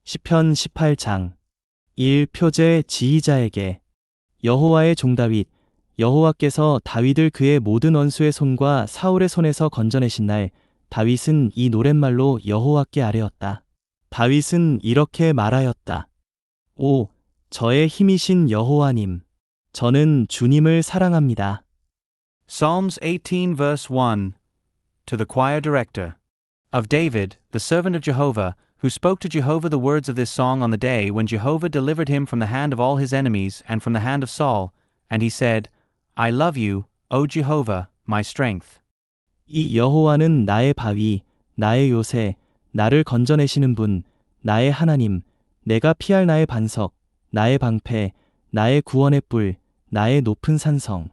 시편 18장 1. 표제 지휘자에게 여호와의 종 다윗 여호와께서 다윗을 그의 모든 원수의 손과 사울의 손에서 건져내신 날 다윗은 이 노랫말로 여호와께 아뢰었다. 다윗은 이렇게 말하였다. 오, 저의 힘이신 여호와님, 저는 주님을 사랑합니다. Psalms 18 verse 1. To the choir director. Of David, the servant of Jehovah, who spoke to Jehovah the words of this song on the day when Jehovah delivered him from the hand of all his enemies and from the hand of Saul, and he said, I love you, O Jehovah, my strength. 이 여호와는 나의 바위, 나의 요새, 나를 건져내시는 분, 나의 하나님, 내가 피할 나의 반석, 나의 방패, 나의 구원의 뿔, 나의 높은 산성.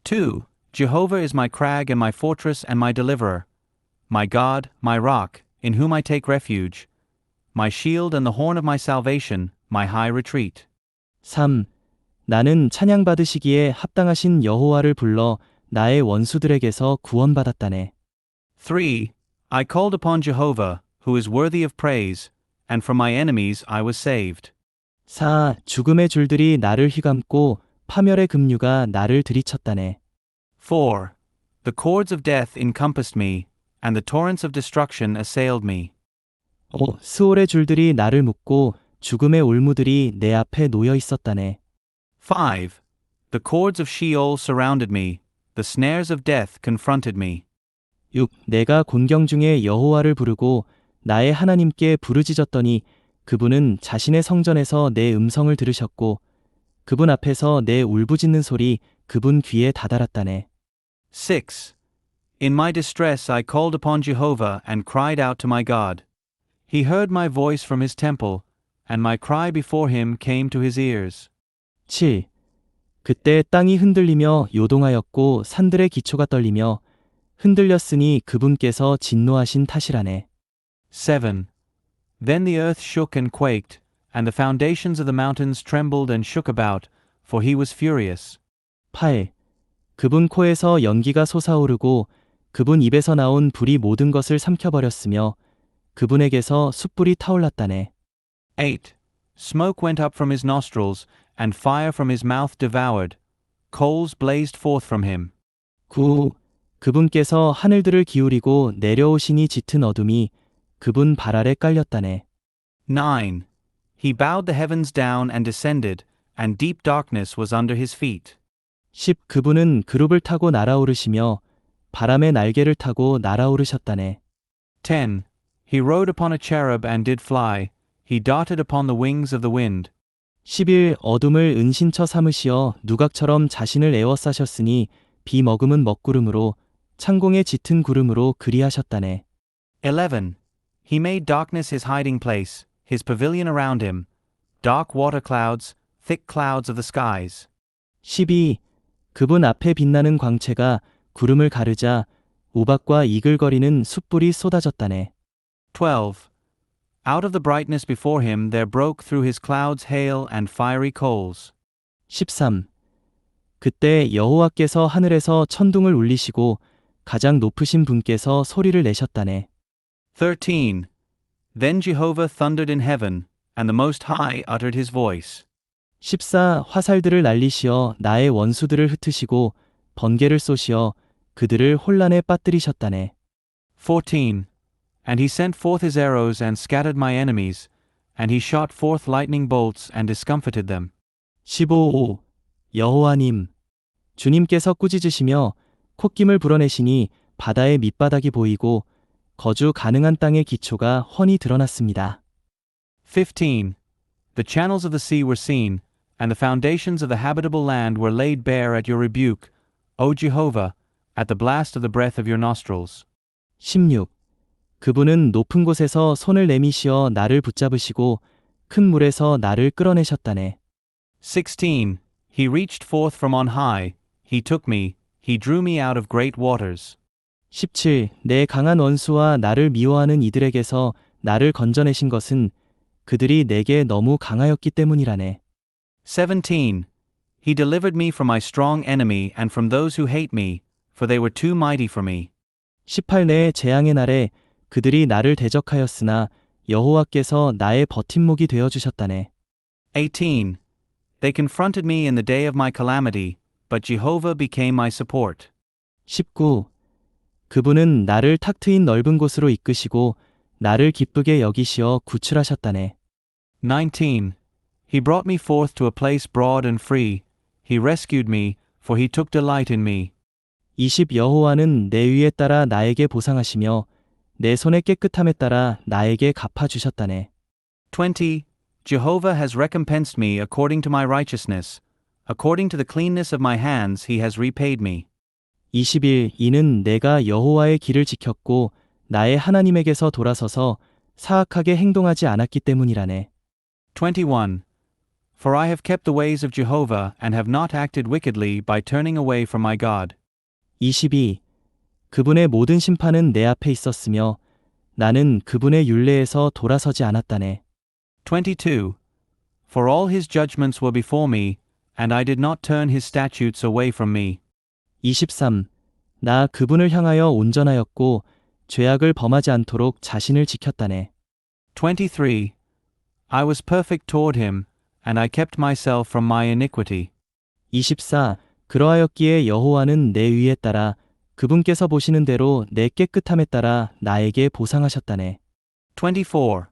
2. Jehovah is my crag and my fortress and my deliverer, my God, my rock, in whom I take refuge, my shield and the horn of my salvation, my high retreat. 3. 나는 찬양받으시기에 합당하신 여호와를 불러 나의 원수들에게서 구원받았다네. 3. I called upon Jehovah, who is worthy of praise, and from my enemies I was saved. 4. 죽음의 줄들이 나를 휘감고 파멸의 급류가 나를 들이쳤다네. 4. The cords of death encompassed me, and the torrents of destruction assailed me. 5. 스올의 줄들이 나를 묶고 죽음의 올무들이 내 앞에 놓여 있었다네. 5. The cords of Sheol surrounded me, the snares of death confronted me. 6. 내가 곤경 중에 여호와를 부르고 나의 하나님께 부르짖었더니 그분은 자신의 성전에서 내 음성을 들으셨고 그분 앞에서 내 울부짖는 소리 그분 귀에 다다랐다네. 6. In my distress I called upon Jehovah and cried out to my God. He heard my voice from his temple, and my cry before him came to his ears. 7. 그때 땅이 흔들리며 요동하였고 산들의 기초가 떨리며 흔들렸으니 그분께서 진노하신 탓이라네. 7. Then the earth shook and quaked, and the foundations of the mountains trembled and shook about, for he was furious. 8. 그분 코에서 연기가 솟아오르고 그분 입에서 나온 불이 모든 것을 삼켜버렸으며 그분에게서 숯불이 타올랐다네. 8. Smoke went up from his nostrils, and fire from his mouth devoured. Coals blazed forth from him. 9. 그분께서 하늘들을 기울이고 내려오시니 짙은 어둠이 그분 발 아래 깔렸다네. 9. He bowed the heavens down and descended, and deep darkness was under his feet. 10. 그분은 그룹을 타고 날아오르시며 바람의 날개를 타고 날아오르셨다네. 10. He rode upon a cherub and did fly. He darted upon the wings of the wind. 11. 어둠을 은신처 삼으시어 누각처럼 자신을 에워싸셨으니 비 머금은 먹구름으로 창공의 짙은 구름으로 그리하셨다네. 11. He made darkness his hiding place, his pavilion around him, dark water clouds, thick clouds of the skies. 12. 그분 앞에 빛나는 광채가 구름을 가르자 우박과 이글거리는 숯불이 쏟아졌다네. 12. Out of the brightness before him there broke through his clouds hail and fiery coals. 13. 그때 여호와께서 하늘에서 천둥을 울리시고 가장 높으신 분께서 소리를 내셨다네. 13. Then Jehovah thundered in heaven, and the Most High uttered his voice. 14. 화살들을 날리시어 나의 원수들을 흩으시고 번개를 쏘시어 그들을 혼란에 빠뜨리셨다네. 14. And he sent forth his arrows and scattered my enemies, and he shot forth lightning bolts and discomfited them. 15. 여호와님, 주님께서 꾸짖으시며 콧김을 불어내시니 바다의 밑바닥이 보이고 거주 가능한 땅의 기초가 훤히 드러났습니다. 15. The channels of the sea were seen, and the foundations of the habitable land were laid bare at your rebuke, O Jehovah, at the blast of the breath of your nostrils. 16. 그분은 높은 곳에서 손을 내미시어 나를 붙잡으시고 큰 물에서 나를 끌어내셨다네. 16. He reached forth from on high, he took me, he drew me out of great waters. 17. 내 강한 원수와 나를 미워하는 이들에게서 나를 건져내신 것은 그들이 내게 너무 강하였기 때문이라네. 17. He delivered me from my strong enemy and from those who hate me, for they were too mighty for me. 18. 내 재앙의 날에 그들이 나를 대적하였으나 여호와께서 나의 버팀목이 되어 주셨다네. 18. They confronted me in the day of my calamity, but Jehovah became my support. 19. 그분은 나를 탁 트인 넓은 곳으로 이끄시고 나를 기쁘게 여기시어 구출하셨다네. 19. He brought me forth to a place broad and free. He rescued me, for he took delight in me. 20. 여호와는 내 위에 따라 나에게 보상하시며 내 손의 깨끗함에 따라 나에게 갚아주셨다네. 20. Jehovah has recompensed me according to my righteousness. According to the cleanness of my hands he has repaid me. 21. 이는 내가 여호와의 길을 지켰고 나의 하나님에게서 돌아서서 사악하게 행동하지 않았기 때문이라네. 21. For I have kept the ways of Jehovah and have not acted wickedly by turning away from my God. 22. 그분의 모든 심판은 내 앞에 있었으며 나는 그분의 율례에서 돌아서지 않았다네. 22. For all his judgments were before me, and I did not turn his statutes away from me. 23. 나 그분을 향하여 온전하였고 죄악을 범하지 않도록 자신을 지켰다네. 23. I was perfect toward him, and I kept myself from my iniquity. 24. 그러하였기에 여호와는 내 위에 따라 그분께서 보시는 대로 내 깨끗함에 따라 나에게 보상하셨다네. 24.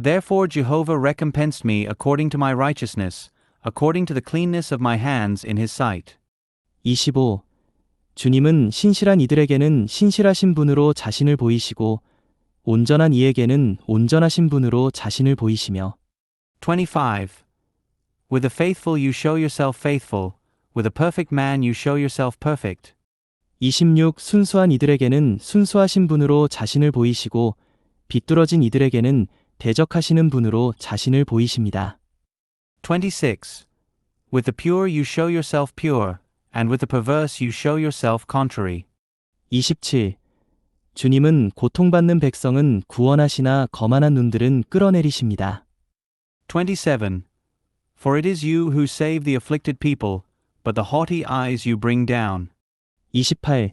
Therefore Jehovah recompensed me according to my righteousness, according to the cleanness of my hands in his sight. 25. 주님은 신실한 이들에게는 신실하신 분으로 자신을 보이시고 온전한 이에게는 온전하신 분으로 자신을 보이시며 25. With the faithful you show yourself faithful, with a perfect man you show yourself perfect. 26. 순수한 이들에게는 순수하신 분으로 자신을 보이시고 비뚤어진 이들에게는 대적하시는 분으로 자신을 보이십니다. 26. With the pure you show yourself pure, and with the perverse you show yourself contrary. 27. 주님은 고통받는 백성은 구원하시나 거만한 눈들은 끌어내리십니다. 27. For it is you who save the afflicted people, but the haughty eyes you bring down. 28.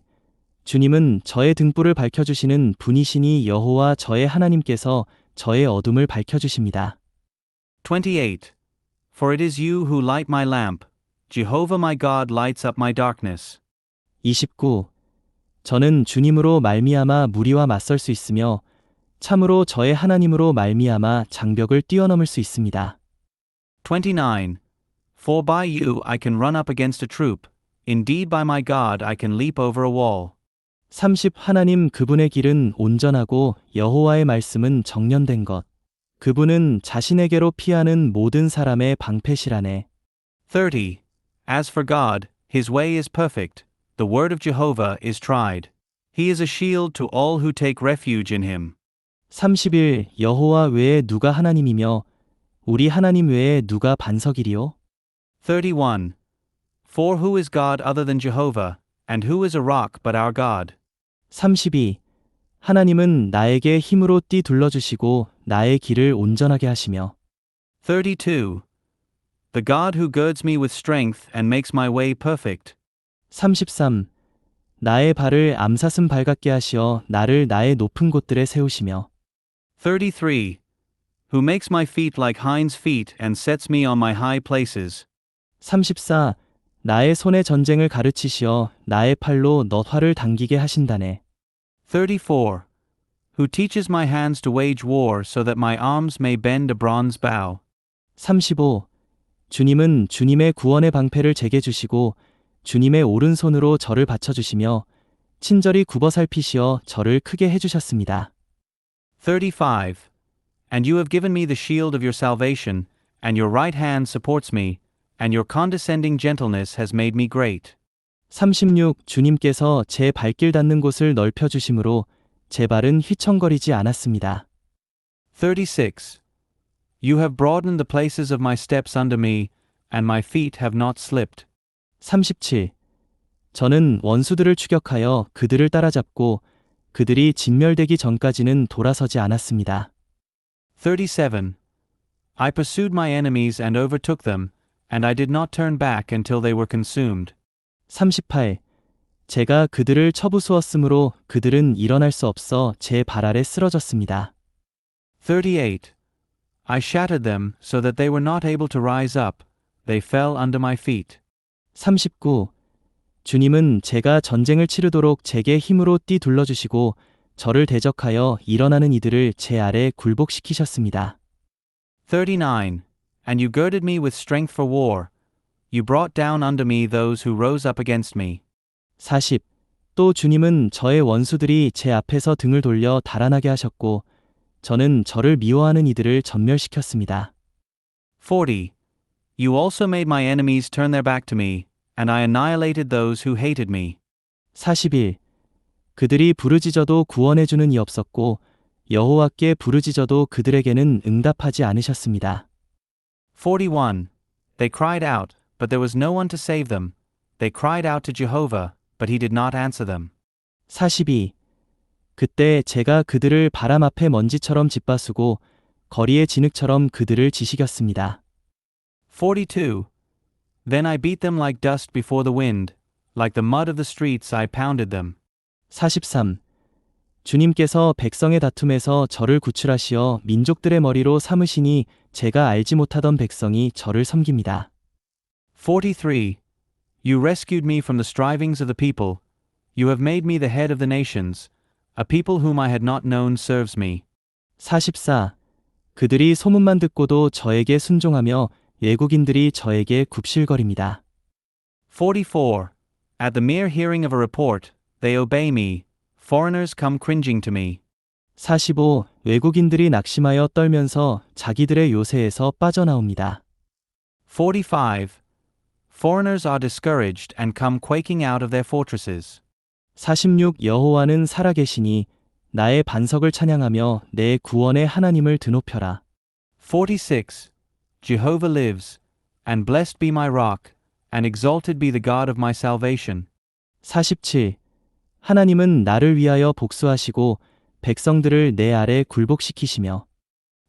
주님은 저의 등불을 밝혀주시는 분이시니 여호와 저의 하나님께서 저의 어둠을 밝혀주십니다. 28. For it is you who light my lamp, Jehovah my God lights up my darkness. 29. 저는 주님으로 말미암아 무리와 맞설 수 있으며 참으로 저의 하나님으로 말미암아 장벽을 뛰어넘을 수 있습니다. 29. For by you I can run up against a troop, indeed by my God I can leap over a wall. 30. 하나님 그분의 길은 온전하고 여호와의 말씀은 정련된 것. 그분은 자신에게로 피하는 모든 사람의 방패시라네. 30. As for God, his way is perfect, the word of Jehovah is tried. He is a shield to all who take refuge in him. 31. 여호와 외에 누가 하나님이며 우리 하나님 외에 누가 반석이리요? 31. For who is God other than Jehovah, and who is a rock but our God? 32. 하나님은 나에게 힘으로 띠 둘러주시고 나의 길을 온전하게 하시며 32. The God who girds me with strength and makes my way perfect. 33. 나의 발을 암사슴 발 같게 하시어 나를 나의 높은 곳들에 세우시며 33. Who makes my feet like hinds' feet and sets me on my high places. 34. 나의 손에 전쟁을 가르치시어 나의 팔로 넛화를 당기게 하신다네. 34. Who teaches my hands to wage war so that my arms may bend a bronze bow. 35. 주님은 주님의 구원의 방패를 제게 주시고 주님의 오른손으로 저를 받쳐주시며 친절히 굽어 살피시어 저를 크게 해주셨습니다. 35. And you have given me the shield of your salvation, and your right hand supports me, and your condescending gentleness has made me great. 36. 주님께서 제 발길 닿는 곳을 넓혀주심으로 제 발은 휘청거리지 않았습니다. 36. You have broadened the places of my steps under me, and my feet have not slipped. 37. 저는 원수들을 추격하여 그들을 따라잡고 그들이 진멸되기 전까지는 돌아서지 않았습니다. 37. I pursued my enemies and overtook them, and I did not turn back until they were consumed. 38. 제가 그들을 쳐부수었으므로 그들은 일어날 수 없어 제 발 아래 쓰러졌습니다. 38. I shattered them so that they were not able to rise up. They fell under my feet. 39. 주님은 제가 전쟁을 치르도록 제게 힘으로 띠 둘러주시고 저를 대적하여 일어나는 이들을 제 아래 굴복시키셨습니다. 39. And you girded me with strength for war. You brought down under me those who rose up against me. 40. 또 주님은 저의 원수들이 제 앞에서 등을 돌려 달아나게 하셨고 저는 저를 미워하는 이들을 전멸시켰습니다. 40. You also made my enemies turn their back to me, and I annihilated those who hated me. 41. 그들이 부르짖어도 구원해주는 이 없었고 여호와께 부르짖어도 그들에게는 응답하지 않으셨습니다. 41. They cried out, but there was no one to save them. They cried out to Jehovah, but he did not answer them. 42. 그때 제가 그들을 바람 앞에 먼지처럼 짓밟수고 거리의 진흙처럼 그들을 지식였습니다. 42. Then I beat them like dust before the wind, like the mud of the streets I pounded them. 43. 주님께서 백성의 다툼에서 저를 구출하시어 민족들의 머리로 삼으시니 제가 알지 못하던 백성이 저를 섬깁니다. 43. You rescued me from the strivings of the people. You have made me the head of the nations. A people whom I had not known serves me. 44. 그들이 소문만 듣고도 저에게 순종하며 외국인들이 저에게 굽실거립니다. 44. At the mere hearing of a report, they obey me. Foreigners come cringing to me. 45. 외국인들이 낙심하여 떨면서 자기들의 요새에서 빠져나옵니다. 45. Foreigners are discouraged and come quaking out of their fortresses. 46. 여호와는 살아계시니 나의 반석을 찬양하며 내 구원의 하나님을 드높여라. 46. Jehovah lives, and blessed be my rock, and exalted be the God of my salvation. 47. 하나님은 나를 위하여 복수하시고 백성들을 내 아래 굴복시키시며.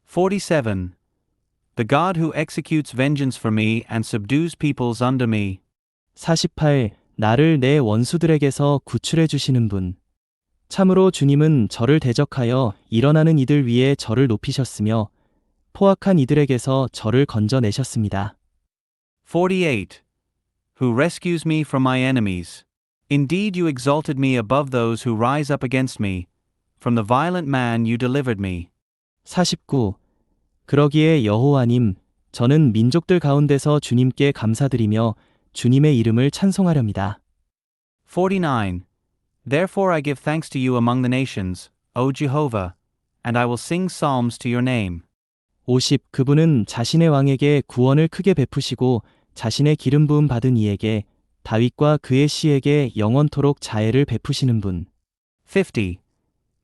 47. The God who executes vengeance for me and subdues peoples under me. 48. 나를 내 원수들에게서 구출해 주시는 분. 참으로 주님은 저를 대적하여 일어나는 이들 위에 저를 높이셨으며 포악한 이들에게서 저를 건져내셨습니다. 48. Who rescues me from my enemies. Indeed you exalted me above those who rise up against me. From the violent man you delivered me. 49. 그러기에 여호와님, 저는 민족들 가운데서 주님께 감사드리며 주님의 이름을 찬송하렵니다. 49. Therefore I give thanks to you among the nations, O Jehovah, and I will sing psalms to your name. 50. 그분은 자신의 왕에게 구원을 크게 베푸시고 자신의 기름 부음 받은 이에게 다윗과 그의 씨에게 영원토록 자애를 베푸시는 분. 50.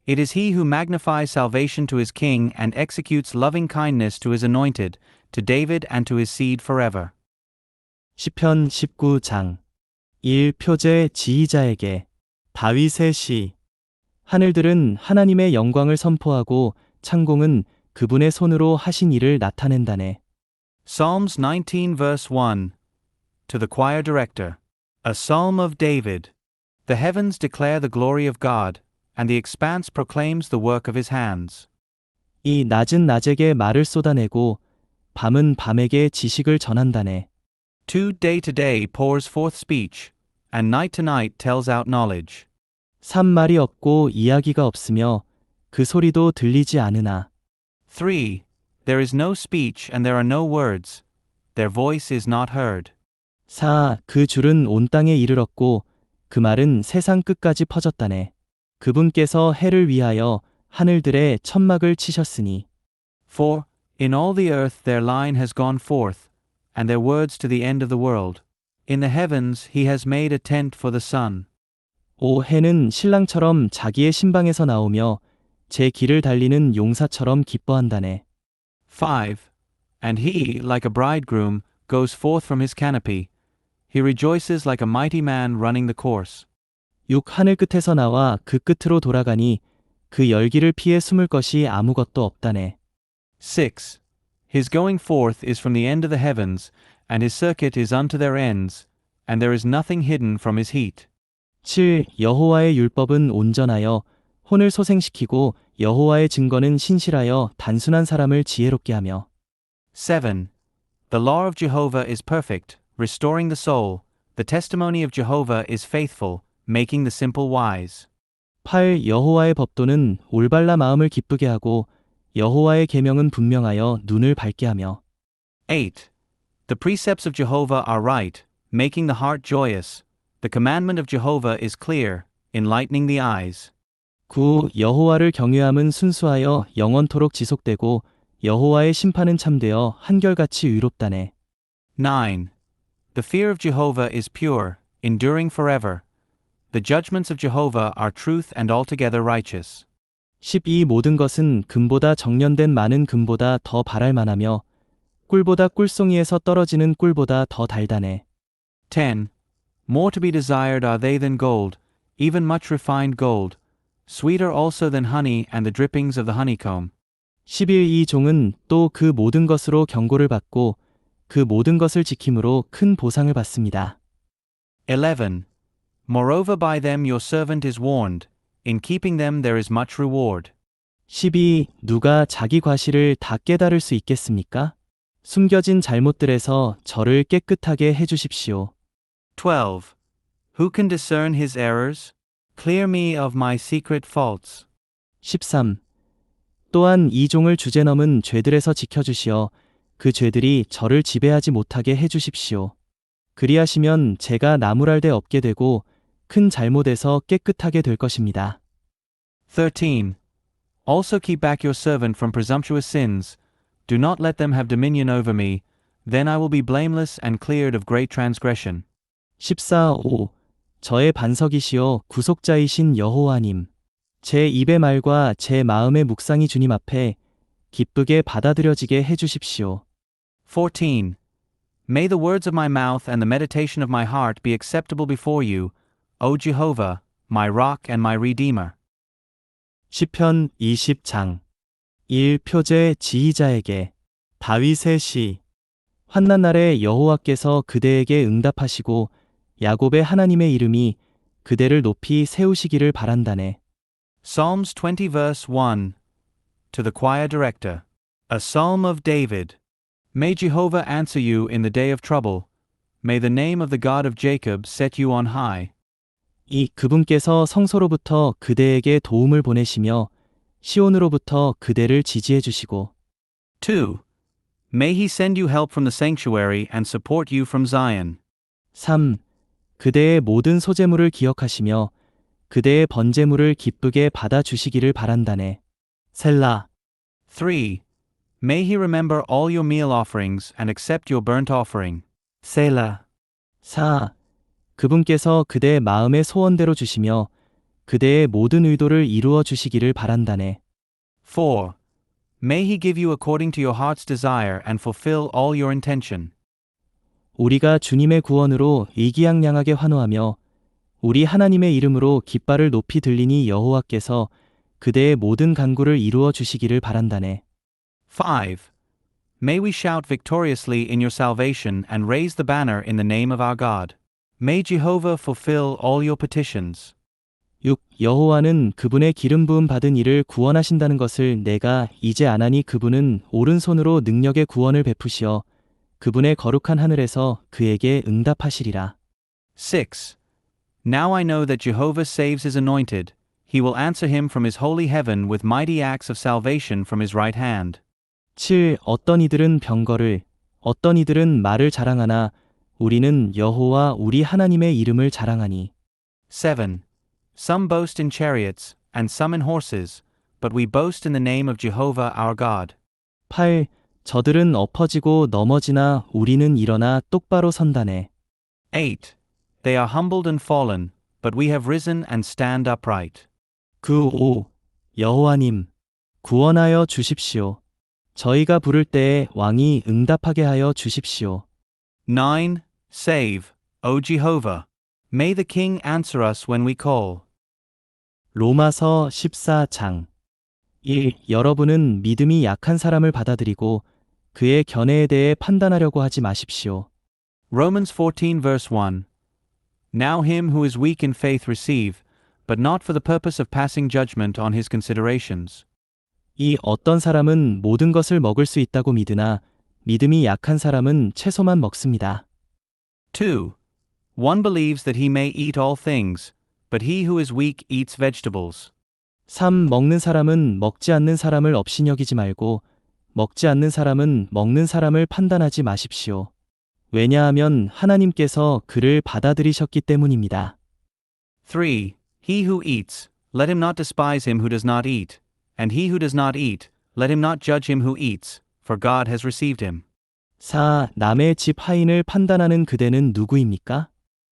It is he who magnifies salvation to his king and executes loving kindness to his anointed, to David and to his seed forever. 시편 19장 1. 표제 지휘자에게 다윗의 시. 하늘들은 하나님의 영광을 선포하고 창공은 그분의 손으로 하신 일을 나타낸다네. Psalms 19 verse 1. To the choir director. A psalm of David. The heavens declare the glory of God, and the expanse proclaims the work of his hands. 이 낮은 낮에게 말을 쏟아내고 밤은 밤에게 지식을 전한다네. Day to day pours forth speech, and night to night tells out knowledge. 3. 말이 없고 이야기가 없으며 그 소리도 들리지 않으나. 3. There is no speech and there are no words. Their voice is not heard. 4. 그 줄은 온 땅에 이르렀고 그 말은 세상 끝까지 퍼졌다네. 그분께서 해를 위하여 하늘들의 천막을 치셨으니. 4. In all the earth their line has gone forth, and their words to the end of the world. In the heavens he has made a tent for the sun. 5. 해는 신랑처럼 자기의 신방에서 나오며 제 길을 달리는 용사처럼 기뻐한다네. 5. And he, like a bridegroom, goes forth from his canopy. He rejoices like a mighty man running the course. 6. 하늘 끝에서 나와 그 끝으로 돌아가니 그 열기를 피해 숨을 것이 아무것도 없다네. 6. His going forth is from the end of the heavens, and his circuit is unto their ends, and there is nothing hidden from his heat. 7. 여호와의 율법은 온전하여 혼을 소생시키고 여호와의 증거는 신실하여 단순한 사람을 지혜롭게 하며 7. The law of Jehovah is perfect, restoring the soul. The testimony of Jehovah is faithful, making the simple wise. 8. 여호와의 법도는 올발라 마음을 기쁘게 하고 여호와의 계명은 분명하여 눈을 밝게 하며 8. The precepts of Jehovah are right, making the heart joyous. The commandment of Jehovah is clear, enlightening the eyes. 9. 여호와를 경외함은 순수하여 영원토록 지속되고 여호와의 심판은 참되어 한결같이 의롭다네. 9. The fear of Jehovah is pure, enduring forever. The judgments of Jehovah are truth and altogether righteous. 12. 모든 것은 금보다 정련된 많은 금보다 더 바랄 만하며 꿀보다 꿀송이에서 떨어지는 꿀보다 더 달다네. 10. More to be desired are they than gold, even much refined gold, sweeter also than honey and the drippings of the honeycomb. 11. 이 종은 또 그 모든 것으로 경고를 받고 그 모든 것을 지킴으로 큰 보상을 받습니다. 11. Moreover by them your servant is warned, in keeping them there is much reward. 12. 누가 자기 과실을 다 깨달을 수 있겠습니까? 숨겨진 잘못들에서 저를 깨끗하게 해주십시오. 12. Who can discern his errors? Clear me of my secret faults. 13. 또한 이 종을 주제넘은 죄들에서 지켜주시어 그 죄들이 저를 지배하지 못하게 해주십시오. 그리하시면 제가 나무랄 데 없게 되고 큰 잘못에서 깨끗하게 될 것입니다. 13. Also keep back your servant from presumptuous sins. Do not let them have dominion over me. Then I will be blameless and cleared of great transgression. 14. 5. 저의 반석이시여 구속자이신 여호와님. 제 입의 말과 제 마음의 묵상이 주님 앞에 기쁘게 받아들여지게 해주십시오. 14. May the words of my mouth and the meditation of my heart be acceptable before you, O Jehovah, my rock and my redeemer. 시편 20장 1. 표제 지휘자에게 다윗의 시 환난 날에 여호와께서 그대에게 응답하시고 야곱의 하나님의 이름이 그대를 높이 세우시기를 바란다네. Psalms 20 verse 1. To the choir director. A psalm of David. May Jehovah answer you in the day of trouble. May the name of the God of Jacob set you on high. 이 그분께서 성소로부터 그대에게 도움을 보내시며 시온으로부터 그대를 지지해 주시고 2. May he send you help from the sanctuary and support you from Zion. 3. 그대의 모든 소재물을 기억하시며 그대의 번제물을 기쁘게 받아주시기를 바란다네. 셀라 3. May he remember all your meal offerings and accept your burnt offering. 셀라 4. 그분께서 그대의 마음의 소원대로 주시며 그대의 모든 의도를 이루어 주시기를 바란다네. 4. May he give you according to your heart's desire and fulfill all your intention. 우리가 주님의 구원으로 의기양양하게 환호하며 우리 하나님의 이름으로 깃발을 높이 들리니 여호와께서 그대의 모든 간구를 이루어 주시기를 바란다네. 5. May we shout victoriously in your salvation and raise the banner in the name of our God. May Jehovah fulfill all your petitions. 6. 여호와는 그분의 기름 부음 받은 이를 구원하신다는 것을 내가 이제 아나니 그분은 오른손으로 능력의 구원을 베푸시어 그분의 거룩한 하늘에서 그에게 응답하시리라. 6. Now I know that Jehovah saves his anointed. He will answer him from his holy heaven with mighty acts of salvation from his right hand. 7. 어떤 이들은 병거를, 어떤 이들은 말을 자랑하나 우리는 여호와 우리 하나님의 이름을 자랑하니. 7. Some boast in chariots, and some in horses, but we boast in the name of Jehovah our God. 8. 저들은 엎어지고 넘어지나 우리는 일어나 똑바로 선다네. 8. They are humbled and fallen, but we have risen and stand upright. 9. 5. 여호와님, 구원하여 주십시오. 저희가 부를 때에 왕이 응답하게 하여 주십시오. 9. Save, O Jehovah. May the King answer us when we call. 로마서 14장 1. 여러분은 믿음이 약한 사람을 받아들이고 그의 견해에 대해 판단하려고 하지 마십시오. Romans 14 verse 1. Now him who is weak in faith receive, but not for the purpose of passing judgment on his considerations. 이 어떤 사람은 모든 것을 먹을 수 있다고 믿으나 믿음이 약한 사람은 채소만 먹습니다. 2. One believes that he may eat all things, but he who is weak eats vegetables. 3. 먹는 사람은 먹지 않는 사람을 업신여기지 말고 먹지 않는 사람은 먹는 사람을 판단하지 마십시오. 왜냐하면 하나님께서 그를 받아들이셨기 때문입니다. 3. He who eats, let him not despise him who does not eat, and he who does not eat, let him not judge him who eats, for God has received him. 4. 남의 집 하인을 판단하는 그대는 누구입니까?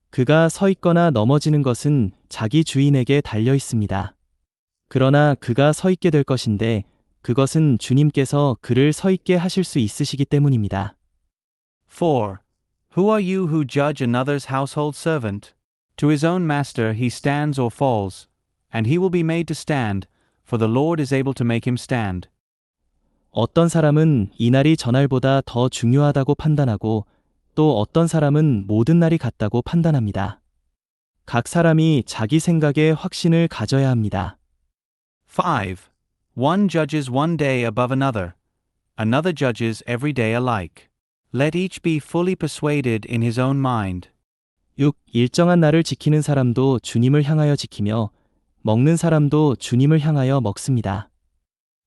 그가 서 있거나 넘어지는 것은 자기 주인에게 달려 있습니다. 그러나 그가 서 있게 될 것인데 그것은 주님께서 그를 서 있게 하실 수 있으시기 때문입니다. 4. Who are you who judge another's household servant? To his own master he stands or falls, and he will be made to stand, for the Lord is able to make him stand. 어떤 사람은 이날이 전날보다 더 중요하다고 판단하고 또 어떤 사람은 모든 날이 같다고 판단합니다. 각 사람이 자기 생각에 확신을 가져야 합니다. 5. One judges one day above another. Another judges every day alike. Let each be fully persuaded in his own mind. 6. 일정한 날을 지키는 사람도 주님을 향하여 지키며 먹는 사람도 주님을 향하여 먹습니다.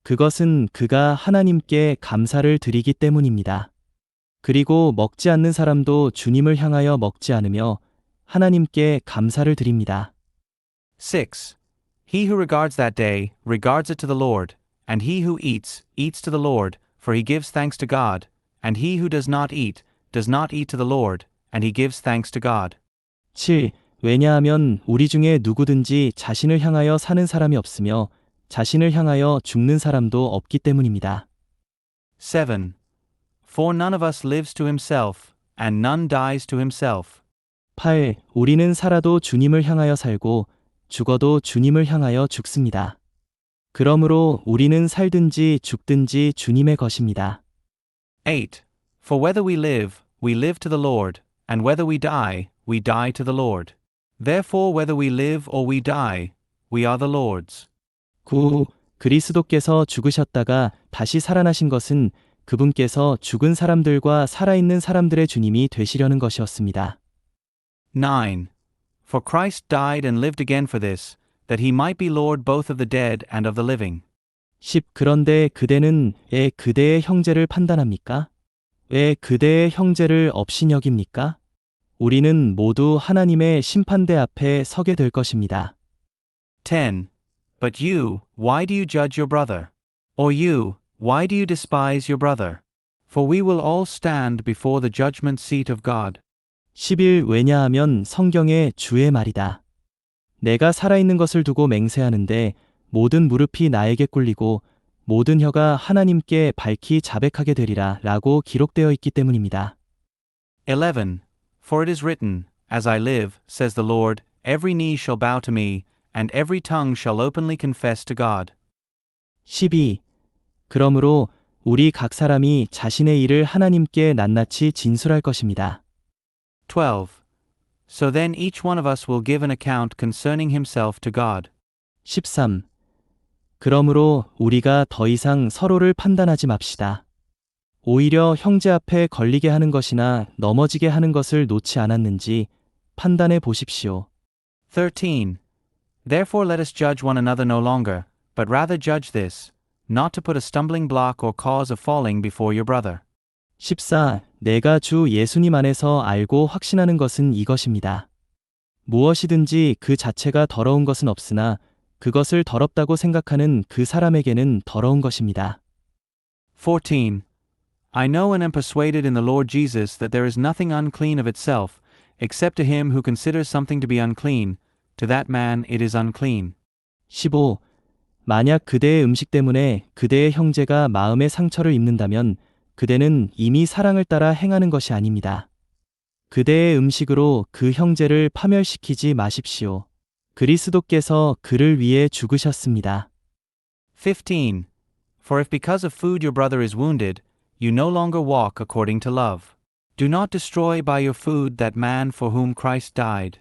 그것은 그가 하나님께 감사를 드리기 때문입니다. 그리고 먹지 않는 사람도 주님을 향하여 먹지 않으며 하나님께 감사를 드립니다. 6. He who regards that day regards it to the Lord, and he who eats eats to the Lord, for he gives thanks to God, and he who does not eat to the Lord, and he gives thanks to God. 7. 왜냐하면 우리 중에 누구든지 자신을 향하여 사는 사람이 없으며 자신을 향하여 죽는 사람도 없기 때문입니다. 7. For none of us lives to himself, and none dies to himself. 8. 우리는 살아도 주님을 향하여 살고 죽어도 주님을 향하여 죽습니다. 그러므로 우리는 살든지 죽든지 주님의 것입니다. 8. For whether we live to the Lord, and whether we die to the Lord. Therefore whether we live or we die, we are the Lord's. 9. 그리스도께서 죽으셨다가 다시 살아나신 것은 그분께서 죽은 사람들과 살아있는 사람들의 주님이 되시려는 것이었습니다. 9. For Christ died and lived again for this, that he might be Lord both of the dead and of the living. 10. 그런데 그대는 왜 그대의 형제를 판단합니까? 왜 그대의 형제를 업신여깁니까? 우리는 모두 하나님의 심판대 앞에 서게 될 것입니다. 10. But you, why do you judge your brother? Or you, why do you despise your brother? For we will all stand before the judgment seat of God. 11. 왜냐하면 성경의 주의 말이다. 내가 살아있는 것을 두고 맹세하는데 모든 무릎이 나에게 꿇리고 모든 혀가 하나님께 밝히 자백하게 되리라 라고 기록되어 있기 때문입니다. 11. For it is written, As I live, says the Lord, every knee shall bow to me, and every tongue shall openly confess to God. 12. 그러므로 우리 각 사람이 자신의 일을 하나님께 낱낱이 진술할 것입니다. 12. So then each one of us will give an account concerning himself to God. 13. 그러므로 우리가 더 이상 서로를 판단하지 맙시다. 오히려 형제 앞에 걸리게 하는 것이나 넘어지게 하는 것을 놓지 않았는지 판단해 보십시오. 13. Therefore let us judge one another no longer, but rather judge this, not to put a stumbling block or cause of falling before your brother. 14. 내가 주 예수님 안에서 알고 확신하는 것은 이것입니다. 무엇이든지 그 자체가 더러운 것은 없으나 그것을 더럽다고 생각하는 그 사람에게는 더러운 것입니다. 14. I know and am persuaded in the Lord Jesus that there is nothing unclean of itself, except to him who considers something to be unclean, to that man it is unclean. 15. 만약 그대의 음식 때문에 그대의 형제가 마음의 상처를 입는다면 그대는 이미 사랑을 따라 행하는 것이 아닙니다. 그대의 음식으로 그 형제를 파멸시키지 마십시오. 그리스도께서 그를 위해 죽으셨습니다. 15. For if because of food your brother is wounded, you no longer walk according to love. Do not destroy by your food that man for whom Christ died.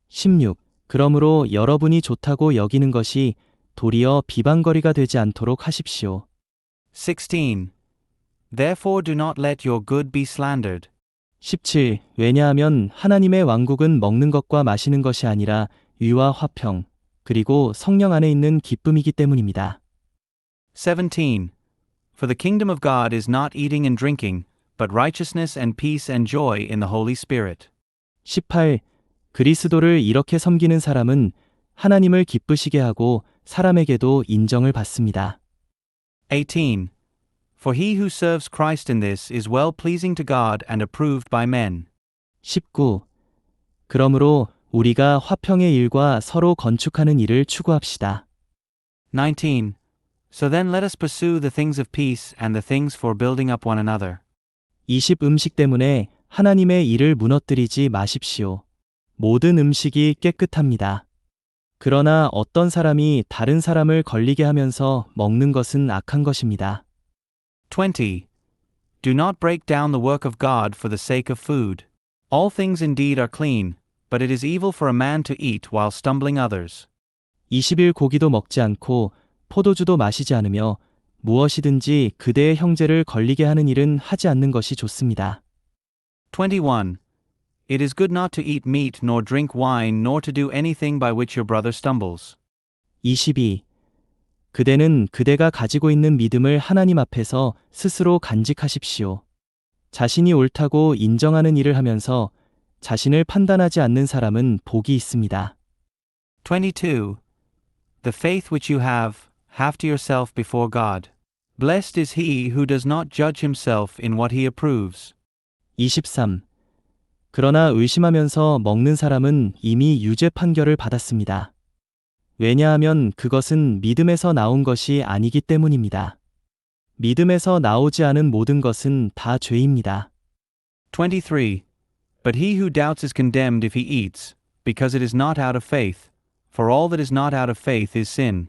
16. 그러므로 여러분이 좋다고 여기는 것이 도리어 비방거리가 되지 않도록 하십시오. 16. Therefore do not let your good be slandered. 17. 왜냐하면 하나님의 왕국은 먹는 것과 마시는 것이 아니라 의와 화평, 그리고 성령 안에 있는 기쁨이기 때문입니다. 17. For the kingdom of God is not eating and drinking, but righteousness and peace and joy in the Holy Spirit. 18. 그리스도를 이렇게 섬기는 사람은 하나님을 기쁘시게 하고 사람에게도 인정을 받습니다. 18. For he who serves Christ in this is well pleasing to God and approved by men. 19. 그러므로 우리가 화평의 일과 서로 건축하는 일을 추구합시다. 19. So then let us pursue the things of peace and the things for building up one another. 20. 음식 때문에 하나님의 일을 무너뜨리지 마십시오. 모든 음식이 깨끗합니다. 그러나 어떤 사람이 다른 사람을 걸리게 하면서 먹는 것은 악한 것입니다. 20. Do not break down the work of God for the sake of food. All things indeed are clean, but it is evil for a man to eat while stumbling others. 20일 고기도 먹지 않고 포도주도 마시지 않으며 무엇이든지 그대의 형제를 걸리게 하는 일은 하지 않는 것이 좋습니다. 21. It is good not to eat meat nor drink wine nor to do anything by which your brother stumbles. 22. 그대는 그대가 가지고 있는 믿음을 하나님 앞에서 스스로 간직하십시오. 자신이 옳다고 인정하는 일을 하면서 자신을 판단하지 않는 사람은 복이 있습니다. 22. The faith which you have to yourself before God. Blessed is he who does not judge himself in what he approves. 23. 그러나 의심하면서 먹는 사람은 이미 유죄 판결을 받았습니다. 왜냐하면 그것은 믿음에서 나온 것이 아니기 때문입니다. 믿음에서 나오지 않은 모든 것은 다 죄입니다. 23. But he who doubts is condemned if he eats, because it is not out of faith, for all that is not out of faith is sin.